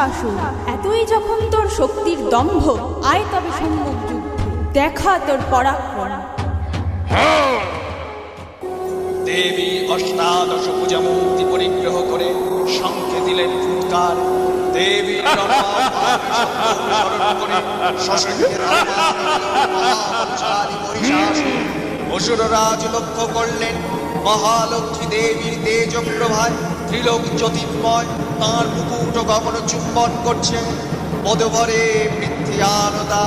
মহিষাসুর, এতই যখন তোর শক্তির দম্ভ, আয় তবে সম্মুখ যুদ্ধে, দেখা তোর পরাক্রম। দেবী অষ্টাদশ পূজা মূর্তি পরিগ্রহ করে শঙ্খে দিলেন ফুৎকার। দেবী অসুররাজ লক্ষ্য করলেন মহালক্ষ্মী দেবীর তেজ প্রভায় ত্রিলোক জ্যোতির্ময় তাঁর মুকুট গগন চুম্বন করছে। পদভরে পৃথ্বী আনতা